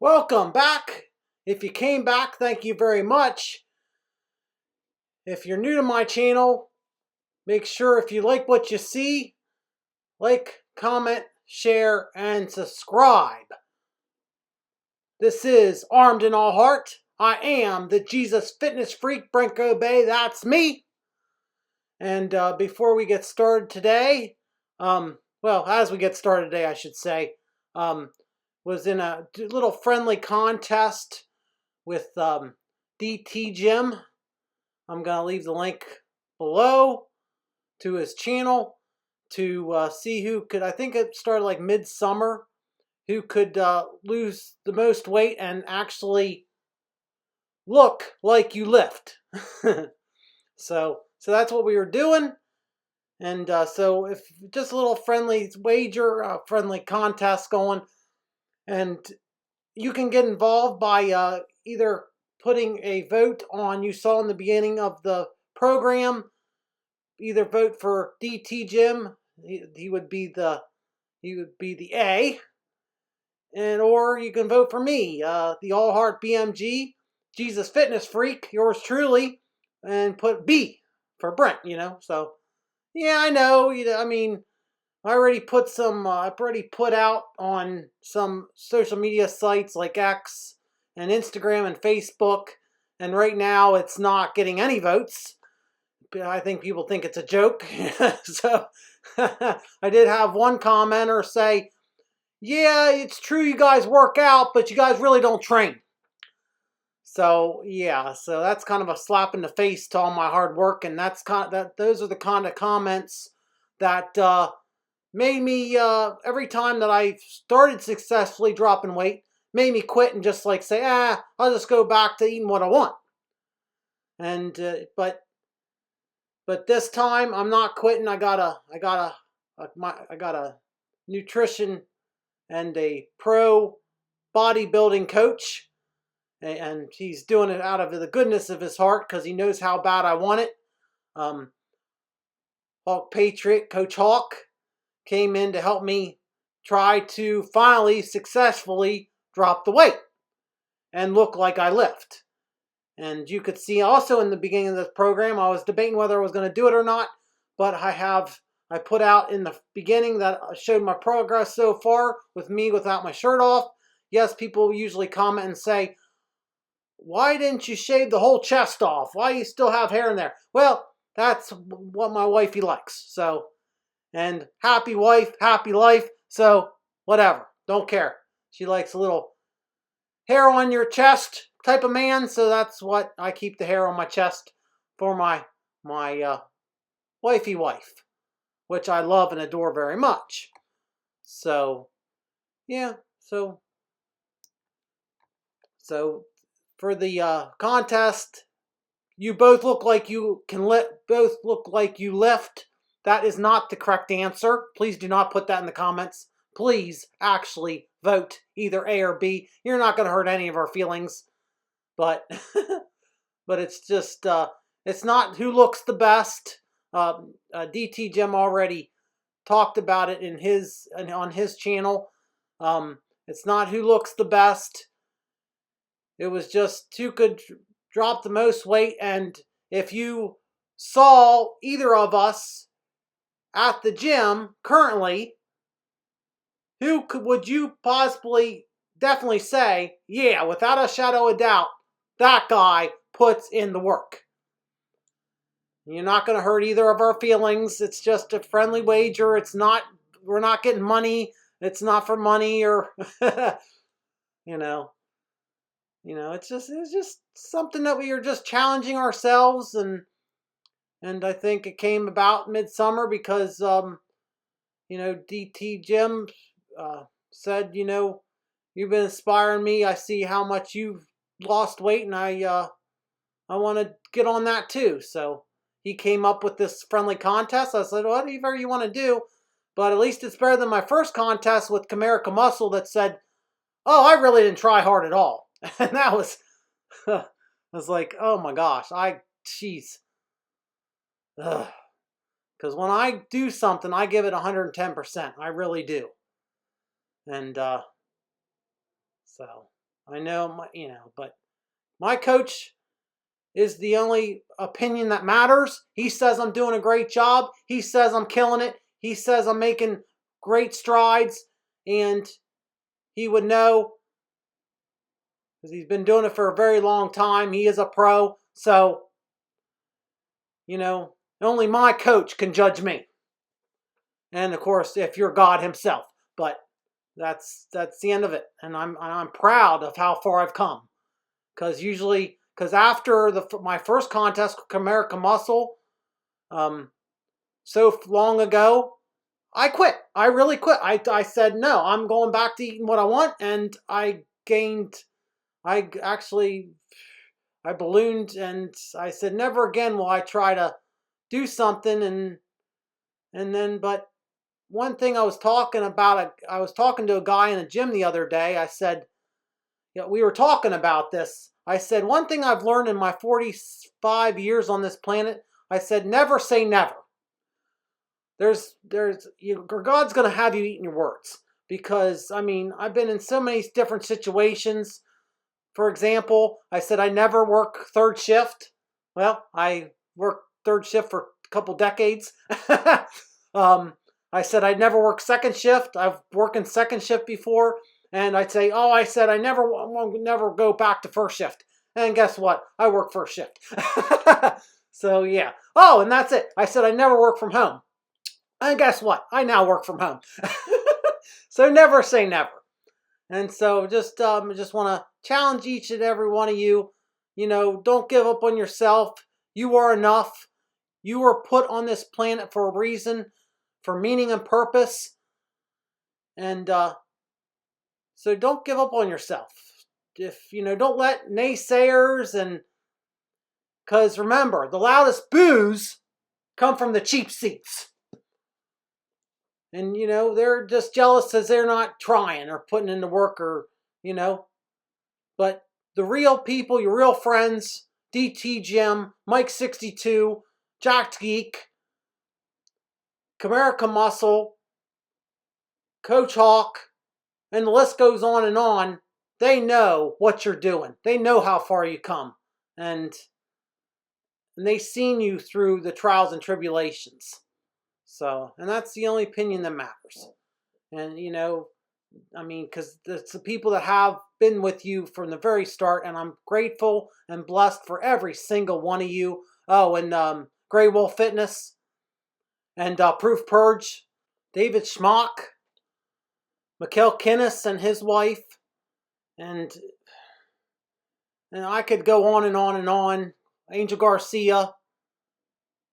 Welcome back. If you came back, thank you very much. If you're new to my channel, make sure if you like what you see, like, comment, share, and subscribe. This is Armed in All Heart. I am the Jesus Fitness Freak, Brinko Bay. That's me. And before we get started today, as we get started today, I should say, was in a little friendly contest with DT Gym. I'm going to leave the link below to his channel to see who could, I think it started like midsummer, who could lose the most weight and actually look like you lift. So that's what we were doing. And so if just a little friendly wager, friendly contest going, and you can get involved by either putting a vote on, you saw in the beginning of the program, either vote for DT Jim, he would be the A, and or you can vote for me, the All Heart BMG, Jesus Fitness Freak, yours truly, and put B for Brent. So yeah, I know. I mean, I've already put out on some social media sites like X and Instagram and Facebook, and right now it's not getting any votes. I think people think it's a joke. So I did have one commenter say, yeah, it's true you guys work out, but you guys really don't train. So yeah, so that's kind of a slap in the face to all my hard work, and those are the kind of comments that made me, every time that I started successfully dropping weight, made me quit and just like say, I'll just go back to eating what I want. And but this time I'm not quitting. I got a nutrition and a pro bodybuilding coach, and he's doing it out of the goodness of his heart because he knows how bad I want it. Hawk Patriot, Coach Hawk, came in to help me try to finally successfully drop the weight and look like I lift. And you could see also in the beginning of this program, I was debating whether I was going to do it or not, but I put out in the beginning that I showed my progress so far with me without my shirt off. Yes, people usually comment and say, why didn't you shave the whole chest off? Why do you still have hair in there? Well, that's what my wifey likes. So, and happy wife, happy life. So whatever, don't care. She likes a little hair on your chest type of man. So that's what I keep, the hair on my chest for my wifey wife, which I love and adore very much. So yeah, so for the contest, you both look like you lift. That is not the correct answer. Please do not put that in the comments. Please actually vote either A or B. You're not going to hurt any of our feelings. But but it's just, it's not who looks the best. DT Jim already talked about it on his channel. It's not who looks the best. It was just who could drop the most weight. And if you saw either of us at the gym currently, would you possibly definitely say, yeah, without a shadow of doubt, that guy puts in the work? You're not going to hurt either of our feelings. It's just a friendly wager. We're not getting money. It's not for money or, it's just something that we are just challenging ourselves. And I think it came about midsummer because, DT Jim said, you've been inspiring me. I see how much you've lost weight, and I want to get on that too. So he came up with this friendly contest. I said, whatever you want to do, but at least it's better than my first contest with Comerica Muscle that said, oh, I really didn't try hard at all. And that was, I was like, oh my gosh, jeez. Because when I do something, I give it 110%. I really do. And so I know, but my coach is the only opinion that matters. He says I'm doing a great job. He says I'm killing it. He says I'm making great strides, and he would know because he's been doing it for a very long time. He is a pro, so only my coach can judge me. And of course, if you're God himself, but that's the end of it. And I'm proud of how far I've come, because after my first contest with American Muscle, so long ago, I quit. I really quit. I said no. I'm going back to eating what I want, and I ballooned, and I said never again will I try to do something, but one thing I was talking to a guy in a gym the other day. I said, we were talking about this. I said, one thing I've learned in my 45 years on this planet, I said, never say never. God's going to have you eating your words. Because, I've been in so many different situations. For example, I said I never work third shift. Well, I worked third shift for a couple decades. I said I'd never work second shift. I've worked in second shift before. And I'd say, I said I never go back to first shift. And guess what? I work first shift. So, yeah. Oh, and that's it. I said I never work from home. And guess what? I now work from home. So never say never. And so just want to challenge each and every one of you. Don't give up on yourself. You are enough. You were put on this planet for a reason, for meaning and purpose. And so don't give up on yourself. Don't let naysayers because remember, the loudest boos come from the cheap seats. And, they're just jealous because they're not trying or putting in the work But the real people, your real friends, DT Jim, Mike 62, Jack Geek, Comerica Muscle, Coach Hawk, and the list goes on, they know what you're doing. They know how far you come. And they've seen you through the trials and tribulations. So, and that's the only opinion that matters. And, because it's the people that have been with you from the very start, and I'm grateful and blessed for every single one of you. Oh, and Grey Wolf Fitness, and Proof Purge, David Schmock, Mikhail Kinnis and his wife, and I could go on and on and on. Angel Garcia.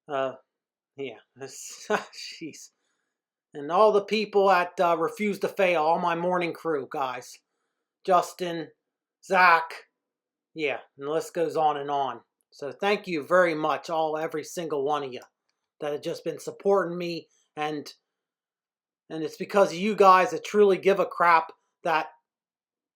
Yeah, jeez. And all the people at Refuse to Fail, all my morning crew guys. Justin, Zach, yeah, and the list goes on and on. So thank you very much, every single one of you that have just been supporting me, and it's because of you guys that truly give a crap that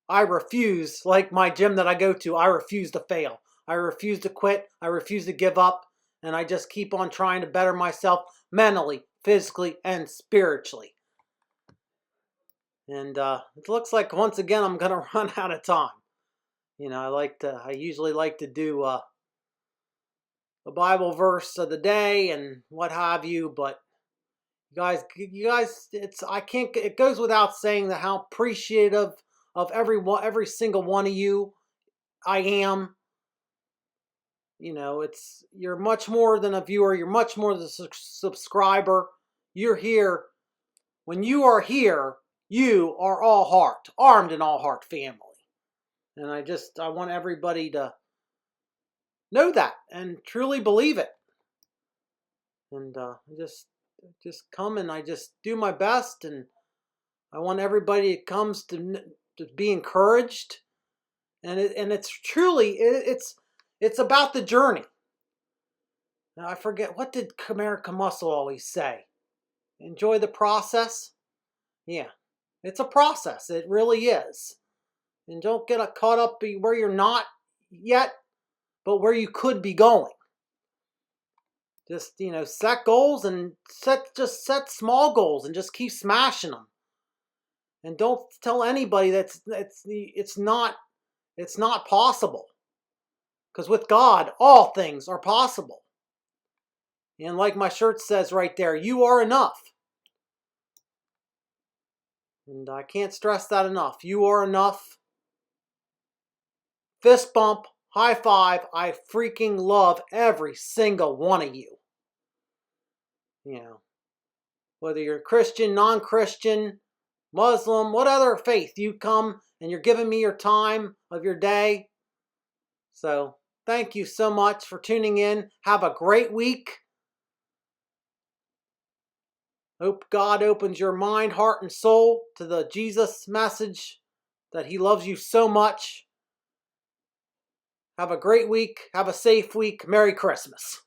I refuse, like my gym that I go to, I refuse to fail. I refuse to quit. I refuse to give up. And I just keep on trying to better myself mentally, physically, and spiritually. And it looks like once again I'm going to run out of time. I usually like to do a Bible verse of the day and what have you, but you guys, it goes without saying that how appreciative of every single one of you I am. You're much more than a viewer. You're much more than a subscriber. You're here. When you are here, you are all heart, armed and all heart family. And I want everybody to know that and truly believe it. And just come, and I just do my best, and I want everybody that comes to be encouraged. And it's truly it's about the journey. Now I forget, what did Comerica Muscle always say? Enjoy the process. Yeah, it's a process. It really is. And don't get caught up where you're not yet, but where you could be going. Just, set goals, and set small goals, and just keep smashing them. And don't tell anybody it's not It's not possible. Because with God, all things are possible. And like my shirt says right there, you are enough. And I can't stress that enough. You are enough. Fist bump, high five. I freaking love every single one of you. You know, whether you're Christian, non-Christian, Muslim, what other faith you come and you're giving me your time of your day. So thank you so much for tuning in. Have a great week. Hope God opens your mind, heart, and soul to the Jesus message that He loves you so much. Have a great week. Have a safe week. Merry Christmas.